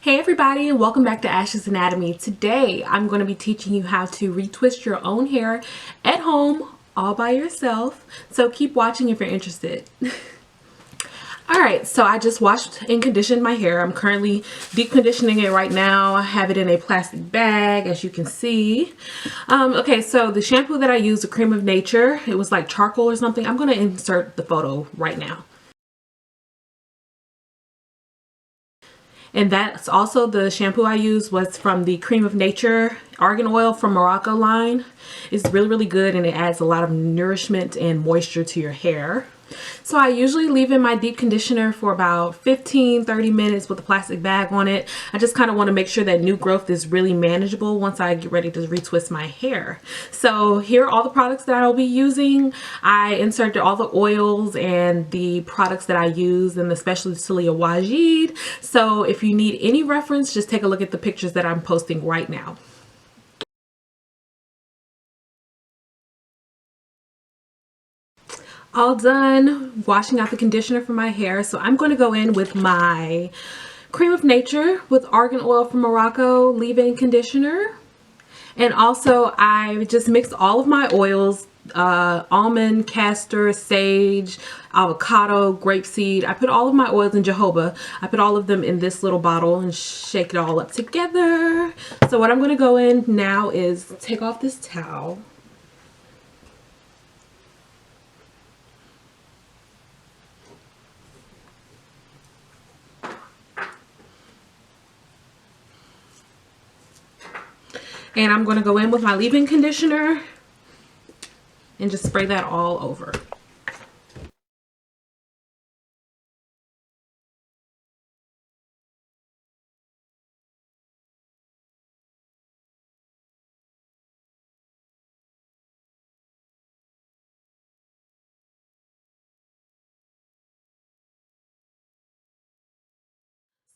Hey everybody, and welcome back to Ash's Anatomy. Today I'm going to be teaching you how to retwist your own hair at home all by yourself. So keep watching if you're interested. Alright, so I just washed and conditioned my hair. I'm currently deep conditioning it right now. I have it in a plastic bag, as you can see. Okay, so the shampoo that I use, the Cream of Nature, it was like charcoal or something. I'm going to insert the photo right now. And that's also the shampoo I use was from the Cream of Nature Argan Oil from Morocco line. It's really good, and it adds a lot of nourishment and moisture to your hair. So I usually leave in my deep conditioner for about 15-30 minutes with a plastic bag on it. I just kind of want to make sure that new growth is really manageable once I get ready to retwist my hair. So here are all the products that I'll be using. I inserted all the oils and the products that I use, and especially Tilia Wajid. So if you need any reference, just take a look at the pictures that I'm posting right now. All done washing out the conditioner for my hair, so I'm going to go in with my Cream of Nature with Argan Oil from Morocco leave-in conditioner. And also I just mixed all of my oils, almond, castor, sage, avocado, grapeseed. I put all of my oils in jojoba. I put all of them in this little bottle and shake it all up together. So what I'm going to go in now is take off this towel. And I'm going to go in with my leave-in conditioner and just spray that all over.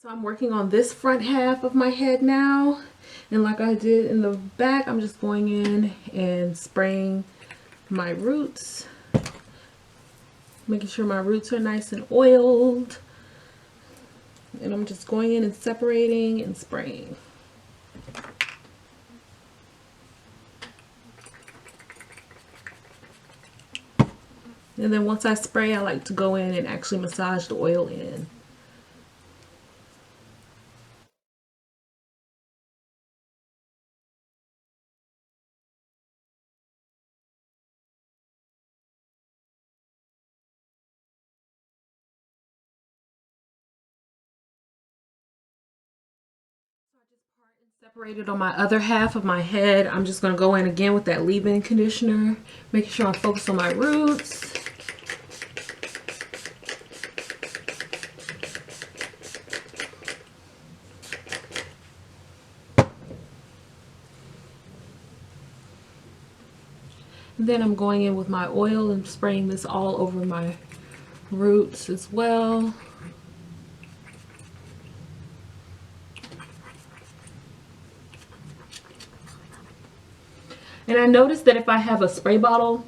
So I'm working on this front half of my head now. And like I did in the back, I'm just going in and spraying my roots. Making sure my roots are nice and oiled. And I'm just going in and separating and spraying. And then once I spray, I like to go in and actually massage the oil in. Separated on my other half of my head. I'm just going to go in again with that leave-in conditioner, making sure I'm focused on my roots. And then I'm going in with my oil and spraying this all over my roots as well. And I noticed that if I have a spray bottle,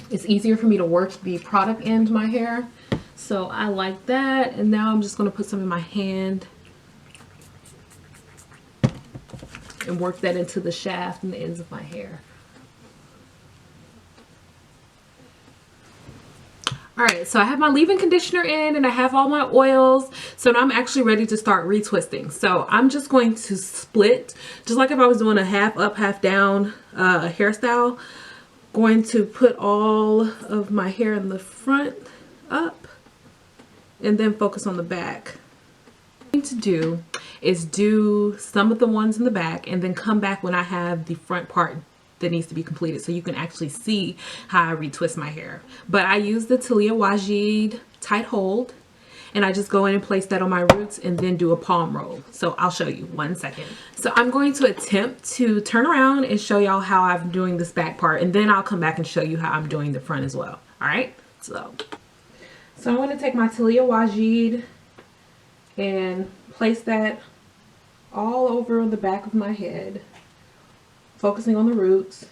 it's easier for me to work the product into my hair. So I like that. And now I'm just going to put some in my hand and work that into the shaft and the ends of my hair. Alright, so I have my leave-in conditioner in and I have all my oils. So now I'm actually ready to start retwisting. So I'm just going to split, just like if I was doing a half up, half down hairstyle. Going to put all of my hair in the front up and then focus on the back. What I'm going to do is do some of the ones in the back and then come back when I have the front part that needs to be completed, so you can actually see how I retwist my hair. But I use the Tilia Wajid tight hold, and I just go in and place that on my roots and then do a palm roll. So I'll show you 1 second. So I'm going to attempt to turn around and show y'all how I'm doing this back part, and then I'll come back and show you how I'm doing the front as well. All right, so I'm going to take my Tilia Wajid and place that all over the back of my head, focusing on the roots.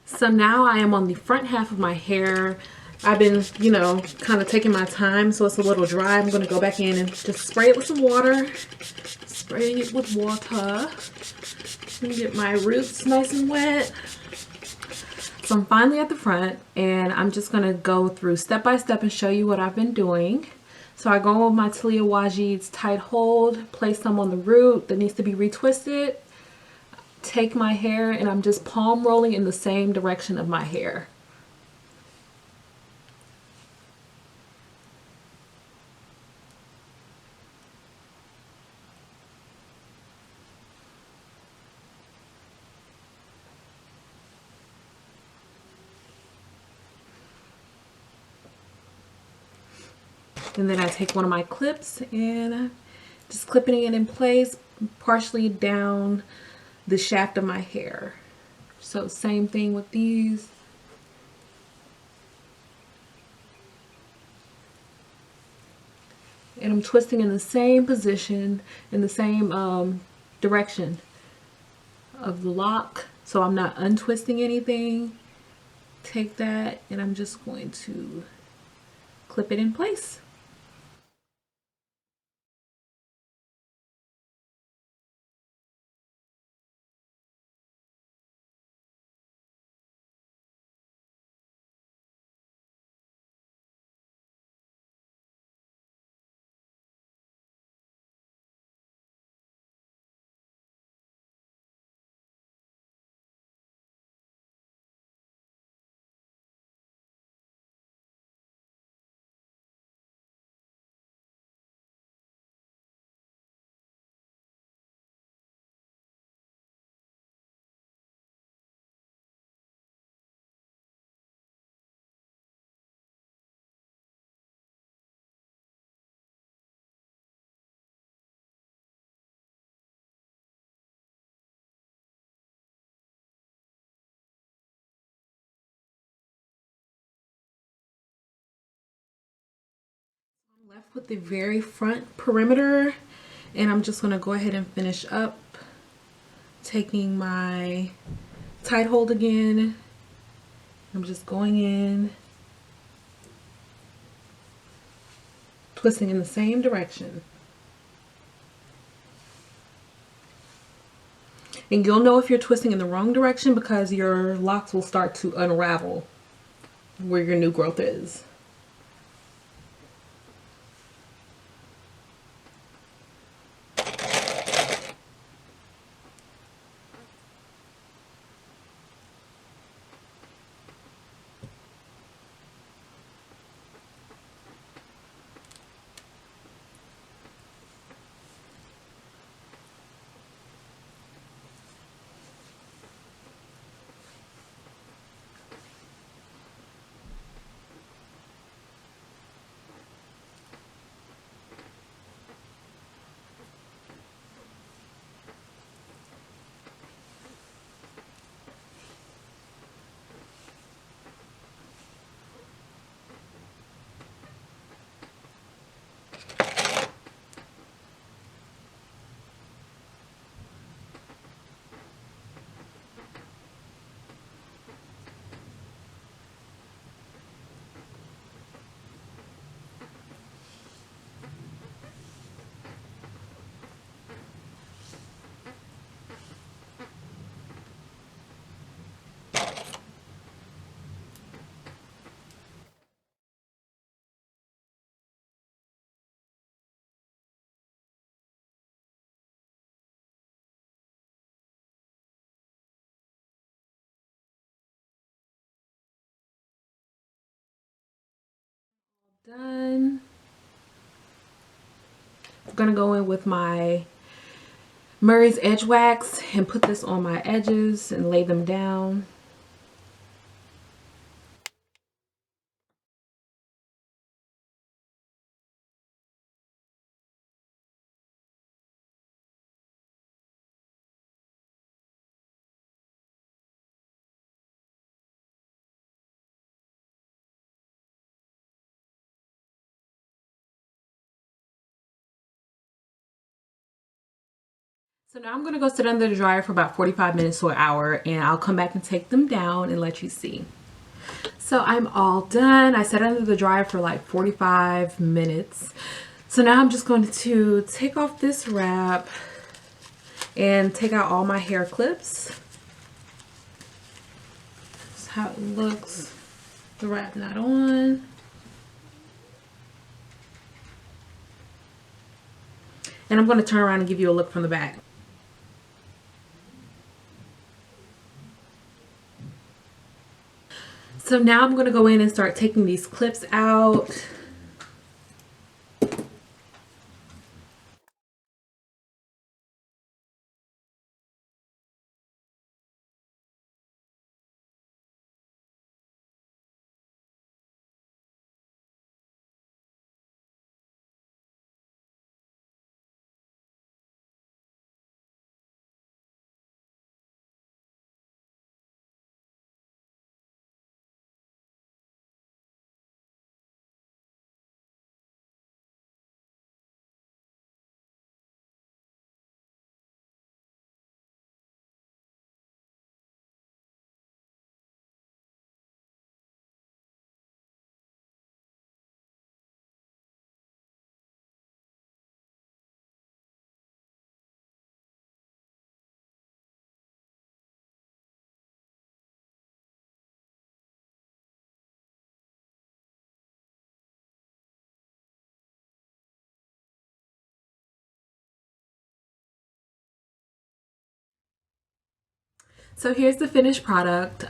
So now I am on the front half of my hair. I've been, you know, kind of taking my time so it's a little dry. I'm going to go back in and just spray it with some water. Spraying it with water. Let me get my roots nice and wet. So I'm finally at the front, and I'm just going to go through step by step and show you what I've been doing. So I go with my Talia Wajid's tight hold, place some on the root that needs to be retwisted. Take my hair and I'm just palm rolling in the same direction of my hair. And then I take one of my clips and just clipping it in place, partially down the shaft of my hair. So same thing with these. And I'm twisting in the same position, in the same direction of the lock. So I'm not untwisting anything. Take that and I'm just going to clip it in place. I'm left with the very front perimeter, and I'm just going to go ahead and finish up, taking my tight hold again. I'm just going in, twisting in the same direction. And you'll know if you're twisting in the wrong direction because your locks will start to unravel where your new growth is. Done. I'm gonna go in with my Murray's Edge Wax and put this on my edges and lay them down. So now I'm going to go sit under the dryer for about 45 minutes to an hour, and I'll come back and take them down and let you see. So I'm all done. I sat under the dryer for like 45 minutes. So now I'm just going to take off this wrap and take out all my hair clips. That's how it looks. The wrap not on. And I'm going to turn around and give you a look from the back. So now I'm going to go in and start taking these clips out. So here's the finished product.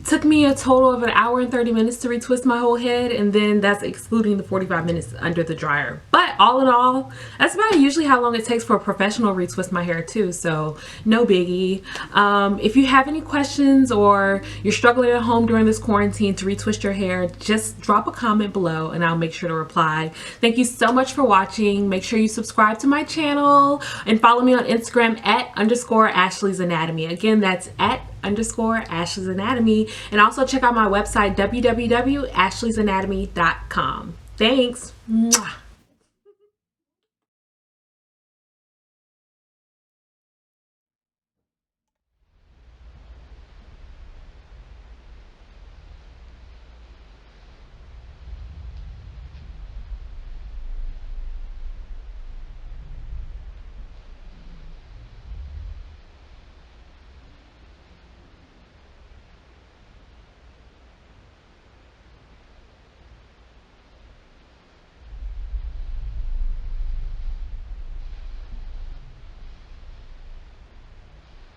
Took me a total of 1 hour and 30 minutes to retwist my whole head, and then that's excluding the 45 minutes under the dryer. But all in all, that's about usually how long it takes for a professional retwist my hair too, so no biggie. If you have any questions or you're struggling at home during this quarantine to retwist your hair, just drop a comment below and I'll make sure to reply. Thank you so much for watching. Make sure you subscribe to my channel and follow me on Instagram @_Ashley's Anatomy. Again, that's @_Ashley's Anatomy. And also check out my website, www.ashleys.anatomy.com. Thanks. Mwah.